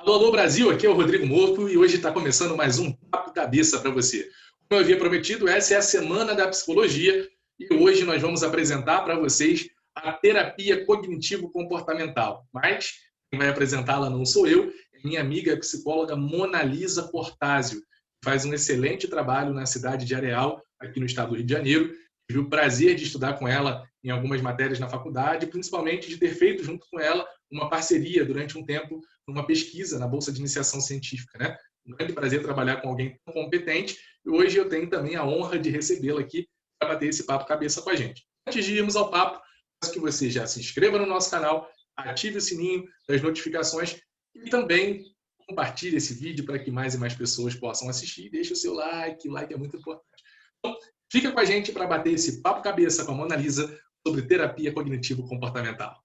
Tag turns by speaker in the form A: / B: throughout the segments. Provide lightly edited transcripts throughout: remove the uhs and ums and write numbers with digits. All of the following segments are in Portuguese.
A: Alô, alô, Brasil, aqui é o Rodrigo Morto e hoje está começando mais um Papo Cabeça para você. Como eu havia prometido, essa é a Semana da Psicologia e hoje nós vamos apresentar para vocês a terapia cognitivo-comportamental. Mas quem vai apresentá-la não sou eu, é minha amiga psicóloga Mona Lisa Portásio, que faz um excelente trabalho na cidade de Areal, aqui no estado do Rio de Janeiro. Tive o prazer de estudar com ela em algumas matérias na faculdade, principalmente de ter feito junto com ela uma parceria durante um tempo numa pesquisa na Bolsa de Iniciação Científica, né? Um grande prazer trabalhar com alguém tão competente e hoje eu tenho também a honra de recebê-la aqui para bater esse papo cabeça com a gente. Antes de irmos ao papo, peço que você já se inscreva no nosso canal, ative o sininho das notificações e também compartilhe esse vídeo para que mais e mais pessoas possam assistir. Deixe o seu like, o like é muito importante. Então, fica com a gente para bater esse papo cabeça com a Mona Lisa sobre terapia cognitivo-comportamental.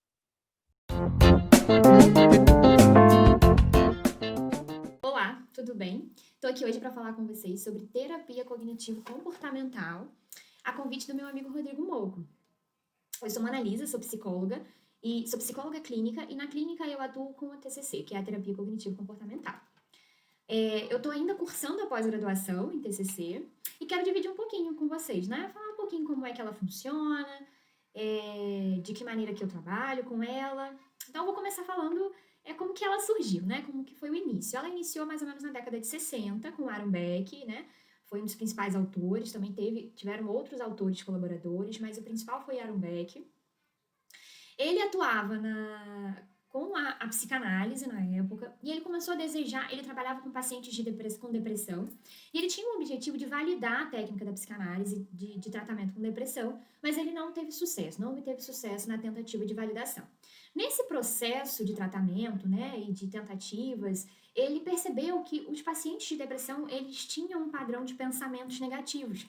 B: Olá, tudo bem? Estou aqui hoje para falar com vocês sobre terapia cognitivo-comportamental, a convite do meu amigo Rodrigo Moco. Eu sou Mona Lisa, sou psicóloga clínica e na clínica eu atuo com a TCC, que é a terapia cognitivo-comportamental. Eu estou ainda cursando a pós-graduação em TCC e quero dividir um pouquinho com vocês, né? Falar um pouquinho como é que ela funciona, de que maneira que eu trabalho com ela. Então eu vou começar falando como que ela surgiu, né? Como que foi o início. Ela iniciou mais ou menos na década de 60 com Aaron Beck, né? Foi um dos principais autores, também tiveram outros autores colaboradores, mas o principal foi Aaron Beck. Ele atuava com a psicanálise na época, e ele começou a desejar, ele trabalhava com pacientes com depressão, e ele tinha o objetivo de validar a técnica da psicanálise de tratamento com depressão, mas ele não obteve sucesso na tentativa de validação. Nesse processo de tratamento, né, e de tentativas, ele percebeu que os pacientes de depressão, eles tinham um padrão de pensamentos negativos.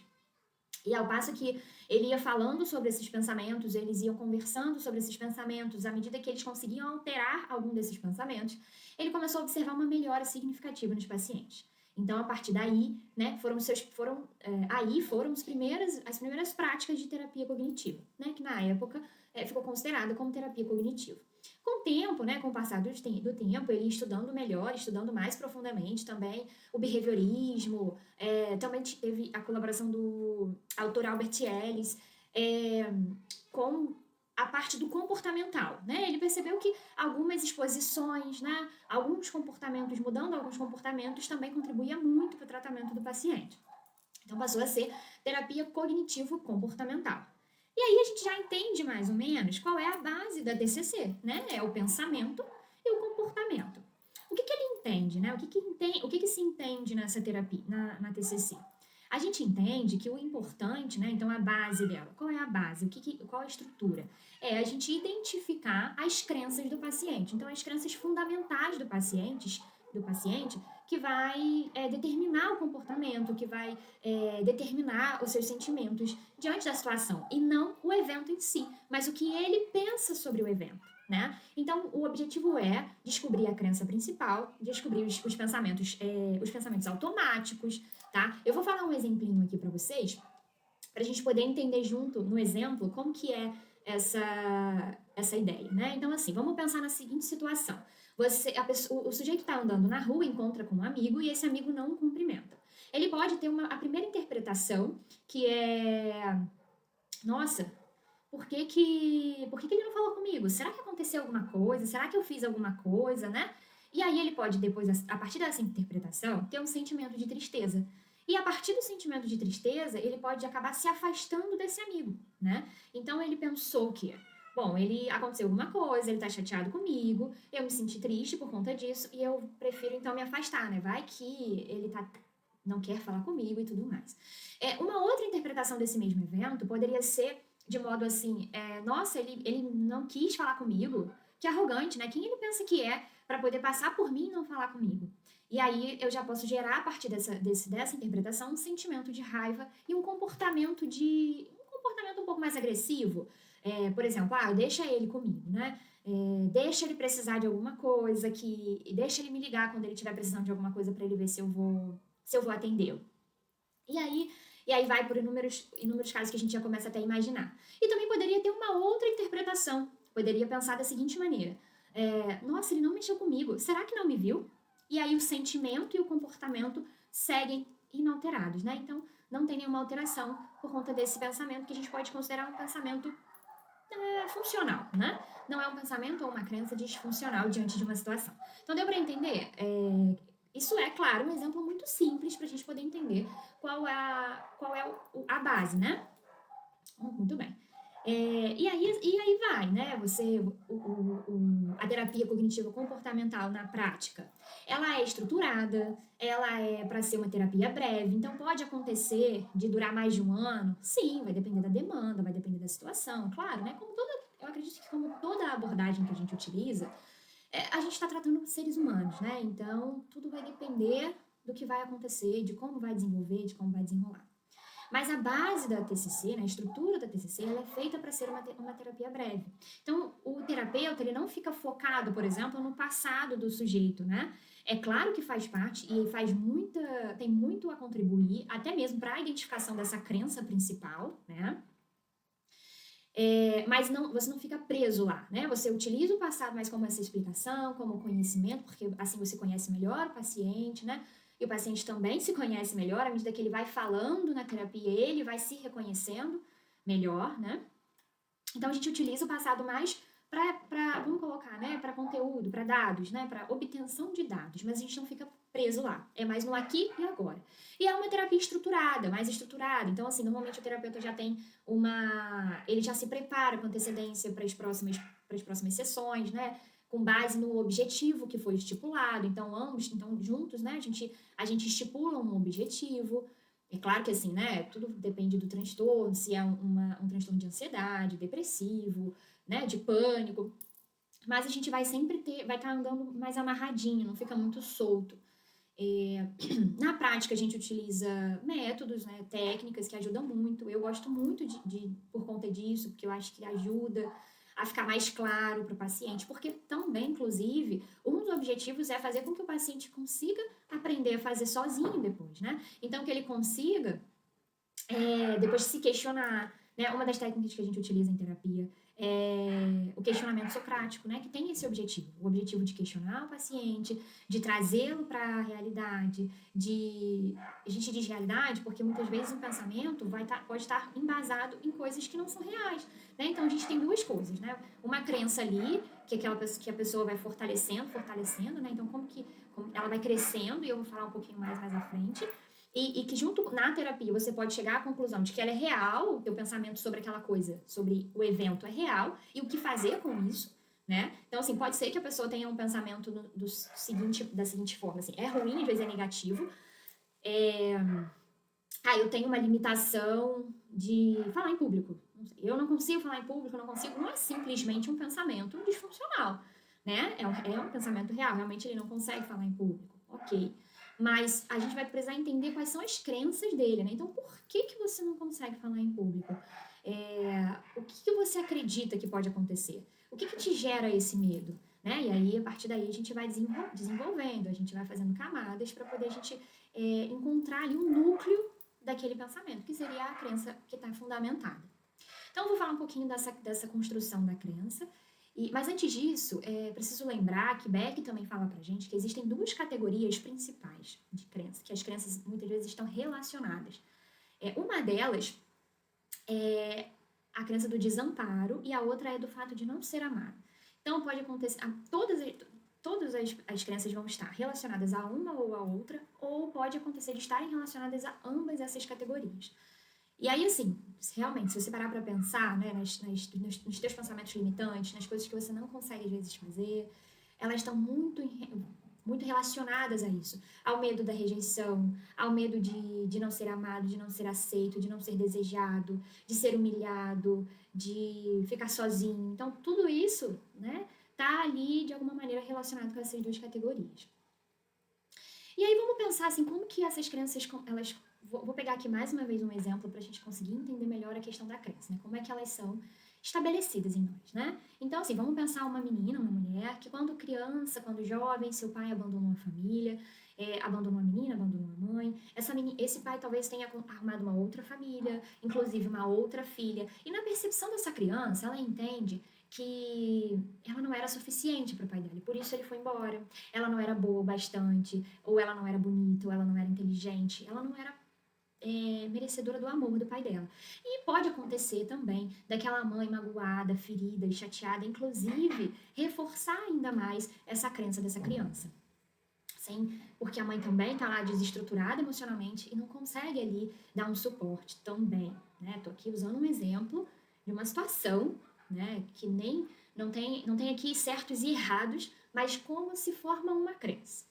B: E ao passo que ele ia falando sobre esses pensamentos, eles iam conversando sobre esses pensamentos, à medida que eles conseguiam alterar algum desses pensamentos, ele começou a observar uma melhora significativa nos pacientes. Então, a partir daí, né, foram as primeiras práticas de terapia cognitiva, né, que na época ficou considerada como terapia cognitiva. Com o tempo, né, com o passar do tempo, ele estudando melhor, estudando mais profundamente também o behaviorismo, também teve a colaboração do autor Albert Ellis, com a parte do comportamental, né? Ele percebeu que algumas exposições, né, mudando alguns comportamentos, também contribuía muito para o tratamento do paciente. Então, passou a ser terapia cognitivo-comportamental. E aí a gente já entende mais ou menos qual é a base da TCC, né? É o pensamento e o comportamento. O que ele entende, né? O que se entende nessa terapia, na TCC? A gente entende que o importante, né? Então, a base dela. Qual é a base? Qual é a estrutura? É a gente identificar as crenças do paciente. Então, as crenças fundamentais do paciente que vai determinar o comportamento, que vai determinar os seus sentimentos diante da situação. E não o evento em si, mas o que ele pensa sobre o evento. Né? Então, o objetivo é descobrir a crença principal, descobrir os pensamentos automáticos, tá? Eu vou falar um exemplinho aqui para vocês, para a gente poder entender junto, no exemplo, como que é essa ideia, né? Então, assim, vamos pensar na seguinte situação. O sujeito está andando na rua, encontra com um amigo e esse amigo não o cumprimenta. Ele pode ter a primeira interpretação, que é... Nossa, por que ele não falou comigo? Será que aconteceu alguma coisa? Será que eu fiz alguma coisa, né? E aí ele pode, depois, a partir dessa interpretação, ter um sentimento de tristeza. E a partir do sentimento de tristeza, ele pode acabar se afastando desse amigo, né? Então ele pensou que, bom, aconteceu alguma coisa, ele tá chateado comigo, eu me senti triste por conta disso, e eu prefiro então me afastar, né? Vai que ele não quer falar comigo e tudo mais. Uma outra interpretação desse mesmo evento poderia ser de modo assim, nossa, ele não quis falar comigo, que arrogante, né? Quem ele pensa que é para poder passar por mim e não falar comigo? E aí eu já posso gerar, a partir dessa interpretação, um sentimento de raiva e um comportamento um pouco mais agressivo. Por exemplo, deixa ele comigo, né? Deixa ele precisar de alguma coisa, deixa ele me ligar quando ele estiver precisando de alguma coisa para ele ver se eu vou atendê-lo. E aí vai por inúmeros casos que a gente já começa até a imaginar. E também poderia ter uma outra interpretação. Poderia pensar da seguinte maneira. Nossa, ele não mexeu comigo. Será que não me viu? e aí o sentimento e o comportamento seguem inalterados, né? Então, não tem nenhuma alteração por conta desse pensamento que a gente pode considerar um pensamento funcional, né? Não é um pensamento ou uma crença disfuncional diante de uma situação. Então, deu para entender? Isso é, claro, um exemplo muito simples para a gente poder entender qual é a base, né? Muito bem. E aí vai, né? A terapia cognitivo comportamental na prática, ela é estruturada, ela é para ser uma terapia breve, então pode acontecer de durar mais de um ano? Sim, vai depender da demanda, vai depender da situação, claro, né? Eu acredito que como toda abordagem que a gente utiliza, a gente está tratando seres humanos, né? Então, tudo vai depender do que vai acontecer, de como vai desenvolver, de como vai desenrolar. Mas a base da TCC, né, a estrutura da TCC, ela é feita para ser uma terapia breve. Então, o terapeuta, ele não fica focado, por exemplo, no passado do sujeito, né? É claro que faz parte e tem muito a contribuir, até mesmo para a identificação dessa crença principal, né? Mas você não fica preso lá, né? Você utiliza o passado mais como essa explicação, como conhecimento, porque assim você conhece melhor o paciente, né? E o paciente também se conhece melhor, à medida que ele vai falando na terapia, ele vai se reconhecendo melhor, né? Então a gente utiliza o passado mais vamos colocar, né, para conteúdo, para dados, né, para obtenção de dados, mas a gente não fica preso lá, é mais no aqui e agora. E é uma terapia estruturada, mais estruturada, então assim, normalmente o terapeuta já tem ele já se prepara com antecedência para as próximas sessões, né, com base no objetivo que foi estipulado, então juntos, né, a gente estipula um objetivo. É claro que assim, né, tudo depende do transtorno, se é um transtorno de ansiedade, depressivo, né, de pânico, mas a gente vai sempre vai estar andando mais amarradinho, não fica muito solto. Na prática, a gente utiliza métodos, né, técnicas que ajudam muito. Eu gosto muito por conta disso, porque eu acho que ajuda a ficar mais claro para o paciente, porque também, inclusive, um dos objetivos é fazer com que o paciente consiga aprender a fazer sozinho depois, né? Então, que ele consiga, depois de se questionar, né? Uma das técnicas que a gente utiliza em terapia é o questionamento socrático, né? Que tem esse objetivo, o objetivo de questionar o paciente, de trazê-lo para a realidade, a gente diz realidade porque muitas vezes o pensamento pode estar embasado em coisas que não são reais, né? Então a gente tem duas coisas, né? Uma crença ali que a pessoa vai fortalecendo, né? Então como ela vai crescendo, e eu vou falar um pouquinho mais à frente. E que junto na terapia você pode chegar à conclusão de que ela é real, o teu pensamento sobre aquela coisa, sobre o evento é real, e o que fazer com isso, né? Então, assim, pode ser que a pessoa tenha um pensamento da seguinte forma, assim, é ruim, às vezes é negativo, eu tenho uma limitação de falar em público. Eu não consigo falar em público, não é simplesmente um pensamento disfuncional, né? É um pensamento real, realmente ele não consegue falar em público, ok. Mas a gente vai precisar entender quais são as crenças dele, né? Então, por que você não consegue falar em público? O que você acredita que pode acontecer? O que te gera esse medo? Né? E aí, a partir daí, a gente vai desenvolvendo, a gente vai fazendo camadas para poder a gente encontrar ali um núcleo daquele pensamento, que seria a crença que está fundamentada. Então, eu vou falar um pouquinho dessa construção da crença. Mas antes disso, preciso lembrar que Beck também fala pra gente que existem duas categorias principais de crença, que as crenças muitas vezes estão relacionadas. Uma delas é a crença do desamparo e a outra é do fato de não ser amado. Então, pode acontecer, todas as crenças vão estar relacionadas a uma ou a outra, ou pode acontecer de estarem relacionadas a ambas essas categorias. E aí, assim, realmente, se você parar para pensar, né, nos teus pensamentos limitantes, nas coisas que você não consegue, às vezes, fazer, elas estão muito relacionadas a isso. Ao medo da rejeição, ao medo de não ser amado, de não ser aceito, de não ser desejado, de ser humilhado, de ficar sozinho. Então, tudo isso, né, tá ali, de alguma maneira, relacionado com essas duas categorias. E aí, vamos pensar, assim, como que essas crenças, elas... Vou pegar aqui mais uma vez um exemplo para a gente conseguir entender melhor a questão da crença, né? Como é que elas são estabelecidas em nós, né? Então, assim, vamos pensar uma menina, uma mulher, que quando criança, quando jovem, seu pai abandonou a família, abandonou a menina, abandonou a mãe. Esse pai talvez tenha arrumado uma outra família, inclusive uma outra filha. E na percepção dessa criança, ela entende que ela não era suficiente para o pai dela, e por isso ele foi embora. Ela não era boa o bastante, ou ela não era bonita, ou ela não era inteligente, ela não era merecedora do amor do pai dela. E pode acontecer também daquela mãe magoada, ferida e chateada, inclusive, reforçar ainda mais essa crença dessa criança. Sim, porque a mãe também está lá desestruturada emocionalmente e não consegue ali dar um suporte também, né? Tô aqui usando um exemplo de uma situação, né, que nem não tem aqui certos e errados, mas como se forma uma crença.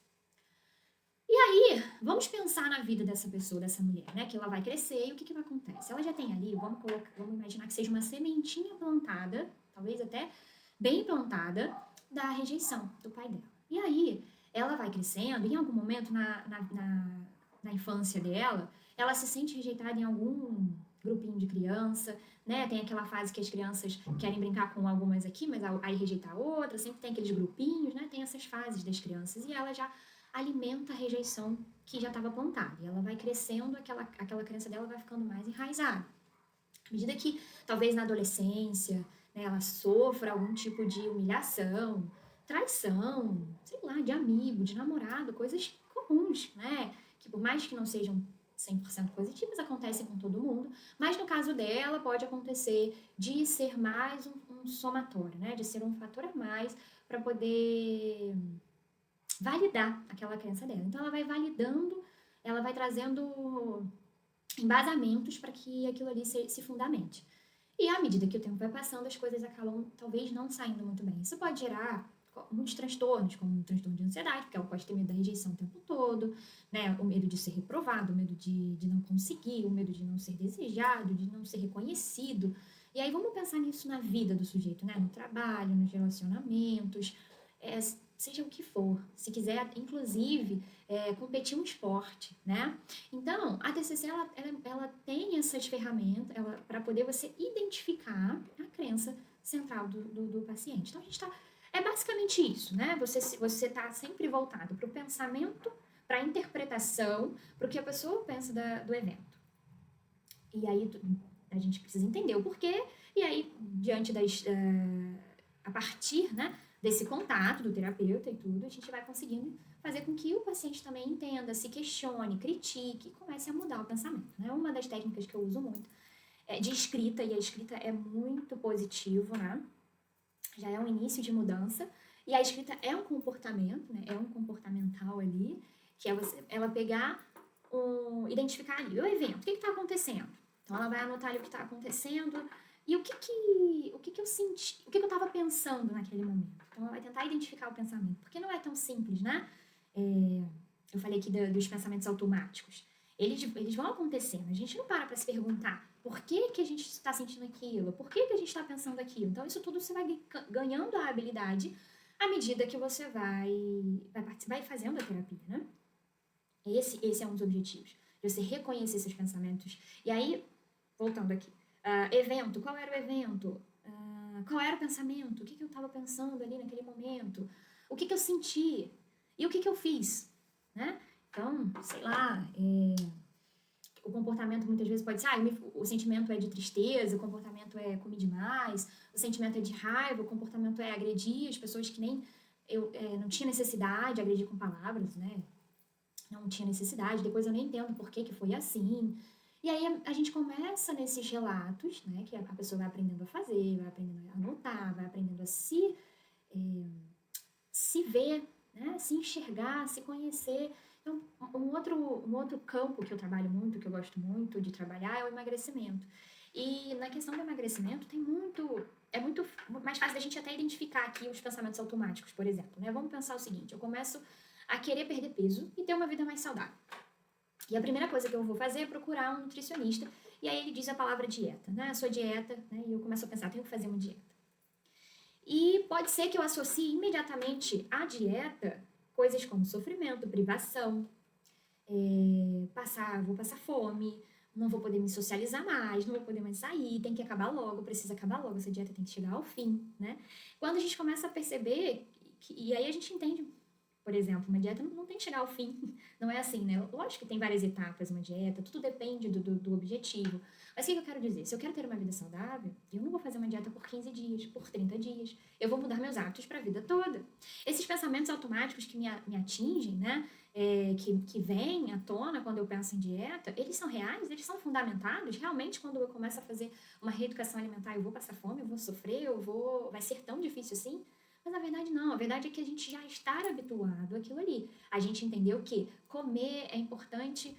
B: E aí, vamos pensar na vida dessa pessoa, dessa mulher, né? Que ela vai crescer e o que que acontece? Ela já tem ali, vamos imaginar que seja uma sementinha plantada, talvez até bem plantada, da rejeição do pai dela. E aí, ela vai crescendo, e em algum momento na infância dela, ela se sente rejeitada em algum grupinho de criança, né? Tem aquela fase que as crianças querem brincar com algumas aqui, mas aí rejeitar a outra, sempre tem aqueles grupinhos, né? Tem essas fases das crianças, e ela já alimenta a rejeição que já estava plantada. E ela vai crescendo, aquela crença dela vai ficando mais enraizada. À medida que, talvez na adolescência, né, ela sofra algum tipo de humilhação, traição, sei lá, de amigo, de namorado, coisas comuns, né? Que por mais que não sejam 100% positivas, acontecem com todo mundo, mas no caso dela pode acontecer de ser mais um somatório, né? De ser um fator a mais para poder validar aquela crença dela. Então ela vai validando, ela vai trazendo embasamentos para que aquilo ali se fundamente. E à medida que o tempo vai passando, as coisas acabam talvez não saindo muito bem. Isso pode gerar muitos transtornos, como um transtorno de ansiedade, porque ela pode ter medo da rejeição o tempo todo, né? O medo de ser reprovado, o medo de não conseguir, o medo de não ser desejado, de não ser reconhecido. E aí vamos pensar nisso na vida do sujeito, né? No trabalho, nos relacionamentos, seja o que for. Se quiser, inclusive, competir um esporte, né? Então, a TCC, ela tem essas ferramentas para poder você identificar a crença central do paciente. Então, a gente está... É basicamente isso, né? Você está sempre voltado para o pensamento, para a interpretação, para o que a pessoa pensa do evento. E aí, a gente precisa entender o porquê, e aí, diante a partir, né, desse contato do terapeuta e tudo, a gente vai conseguindo fazer com que o paciente também entenda, se questione, critique e comece a mudar o pensamento, né? Uma das técnicas que eu uso muito é de escrita, e a escrita é muito positivo, né? Já é um início de mudança, e a escrita é um comportamento, né? É um comportamental ali, que é ela pegar, identificar ali o evento, o que está acontecendo. Então ela vai anotar ali o que está acontecendo, e o que eu senti, o que eu estava pensando naquele momento. Então, ela vai tentar identificar o pensamento, porque não é tão simples, né? Eu falei aqui dos pensamentos automáticos. Eles vão acontecendo. A gente não para se perguntar por que a gente está sentindo aquilo, por que a gente está pensando aquilo. Então, isso tudo você vai ganhando a habilidade à medida que você vai fazendo a terapia, né? Esse é um dos objetivos. De você reconhecer esses pensamentos. E aí, voltando aqui. Evento, qual era o evento? Qual era o pensamento? O que eu estava pensando ali naquele momento? O que eu senti? E o que eu fiz? Né? Então, sei lá, o comportamento muitas vezes pode ser, o sentimento é de tristeza, o comportamento é comer demais, o sentimento é de raiva, o comportamento é agredir as pessoas que nem eu não tinha necessidade de agredir com palavras, né? Não tinha necessidade, depois eu nem entendo por que foi assim. E aí a gente começa nesses relatos, né, que a pessoa vai aprendendo a fazer, vai aprendendo a anotar, vai aprendendo a se ver, né, se enxergar, se conhecer. Então, um outro campo que eu trabalho muito, que eu gosto muito de trabalhar, é o emagrecimento. E na questão do emagrecimento é muito mais fácil da gente até identificar aqui os pensamentos automáticos, por exemplo, né? Vamos pensar o seguinte, eu começo a querer perder peso e ter uma vida mais saudável. E a primeira coisa que eu vou fazer é procurar um nutricionista. E aí ele diz a palavra dieta, né? A sua dieta, né? E eu começo a pensar, tenho que fazer uma dieta. E pode ser que eu associe imediatamente à dieta coisas como sofrimento, privação, vou passar fome, não vou poder me socializar mais, não vou poder mais sair, tem que acabar logo, precisa acabar logo, essa dieta tem que chegar ao fim, né? Quando a gente começa a perceber, e aí a gente entende Por exemplo, uma dieta não tem que chegar ao fim, não é assim, né? Lógico que tem várias etapas uma dieta, tudo depende do objetivo. Mas o que eu quero dizer? Se eu quero ter uma vida saudável, eu não vou fazer uma dieta por 15 dias, por 30 dias. Eu vou mudar meus hábitos para a vida toda. Esses pensamentos automáticos que me atingem, né? Que vêm à tona quando eu penso em dieta, eles são reais, eles são fundamentados. Realmente, quando eu começo a fazer uma reeducação alimentar, eu vou passar fome, eu vou sofrer, vai ser tão difícil assim? Mas na verdade não, a verdade é que a gente já está habituado àquilo ali. A gente entendeu que comer é importante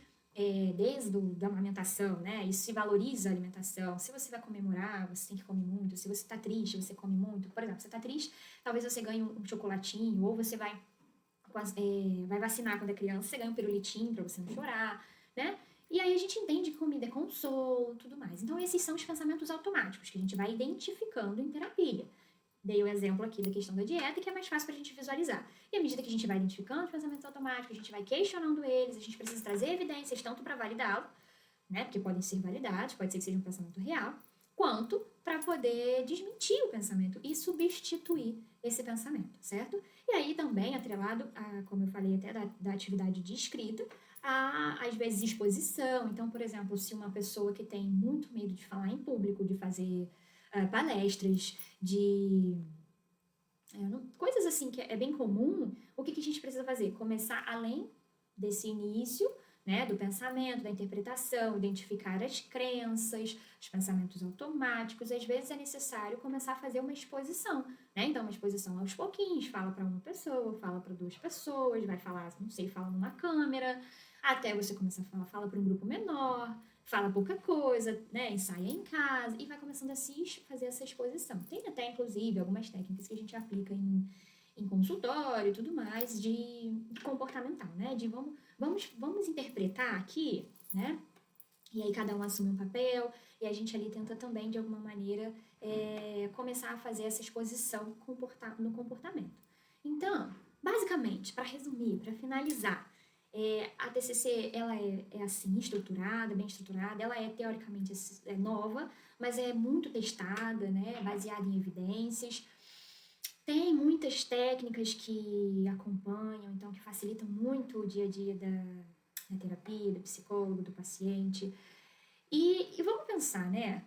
B: desde da amamentação, né? Isso se valoriza a alimentação. Se você vai comemorar, você tem que comer muito. Se você está triste, você come muito. Por exemplo, você está triste, talvez você ganhe um chocolatinho, ou você vai vacinar quando é criança, você ganha um pirulitinho para você não chorar, né? E aí a gente entende que comida é consolo, tudo mais. Então esses são os pensamentos automáticos que a gente vai identificando em terapia. Dei o exemplo aqui da questão da dieta, que é mais fácil para a gente visualizar. E à medida que a gente vai identificando os pensamentos automáticos, a gente vai questionando eles, a gente precisa trazer evidências tanto para validá-lo, né? Porque podem ser validados, pode ser que seja um pensamento real, quanto para poder desmentir o pensamento e substituir esse pensamento, certo? E aí também, atrelado, como eu falei até da atividade de escrita, às vezes exposição. Então, por exemplo, se uma pessoa que tem muito medo de falar em público, de fazer palestras, coisas assim que é bem comum, o que a gente precisa fazer? Começar além desse início, né, do pensamento, da interpretação, identificar as crenças, os pensamentos automáticos. Às vezes é necessário começar a fazer uma exposição, né? Então, uma exposição aos pouquinhos, fala para uma pessoa, fala para duas pessoas, vai falar, não sei, fala numa câmera, até você começar a falar, fala para um grupo menor, fala pouca coisa, né? Ensaia em casa e vai começando a fazer essa exposição. Tem até, inclusive, algumas técnicas que a gente aplica em consultório e tudo mais de comportamental, né? De vamos interpretar aqui, né? E aí cada um assume um papel e a gente ali tenta também, de alguma maneira, começar a fazer essa exposição no comportamento. Então, basicamente, para resumir, para finalizar, a TCC ela é assim, estruturada, bem estruturada, ela é teoricamente nova, mas é muito testada, né? Baseada em evidências. Tem muitas técnicas que acompanham, então que facilitam muito o dia a dia da terapia, do psicólogo, do paciente. E vamos pensar, né?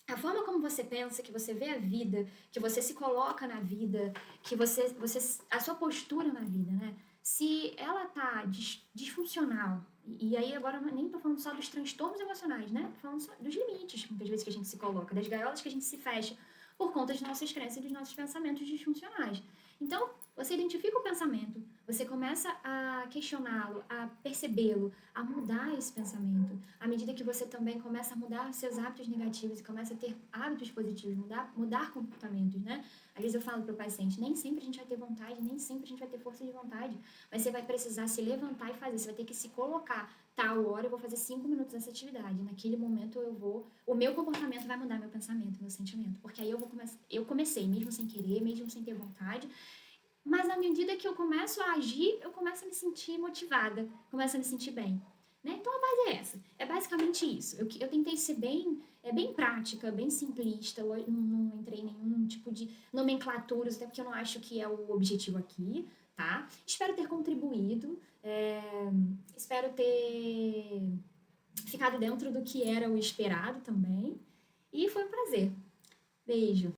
B: A forma como você pensa, que você vê a vida, que você se coloca na vida, que a sua postura na vida, né? Se ela tá disfuncional, e aí agora nem tô falando só dos transtornos emocionais, né? Tô falando só dos limites, muitas vezes, que a gente se coloca, das gaiolas que a gente se fecha, por conta das nossas crenças e dos nossos pensamentos disfuncionais. Então, você identifica o pensamento, você começa a questioná-lo, a percebê-lo, a mudar esse pensamento. À medida que você também começa a mudar os seus hábitos negativos e começa a ter hábitos positivos, mudar comportamentos, né? Às vezes eu falo para o paciente, nem sempre a gente vai ter vontade, nem sempre a gente vai ter força de vontade, mas você vai precisar se levantar e fazer, você vai ter que se colocar. Tal hora eu vou fazer 5 minutos dessa atividade, naquele momento o meu comportamento vai mudar meu pensamento, meu sentimento, porque aí eu comecei, mesmo sem querer, mesmo sem ter vontade, mas à medida que eu começo a agir, eu começo a me sentir motivada, começo a me sentir bem, né? Então a base é essa, é basicamente isso. Eu tentei ser bem prática, bem simplista, eu não entrei em nenhum tipo de nomenclaturas, até porque eu não acho que é o objetivo aqui, tá? Espero ter contribuído, espero ter ficado dentro do que era o esperado também, e foi um prazer. Beijo!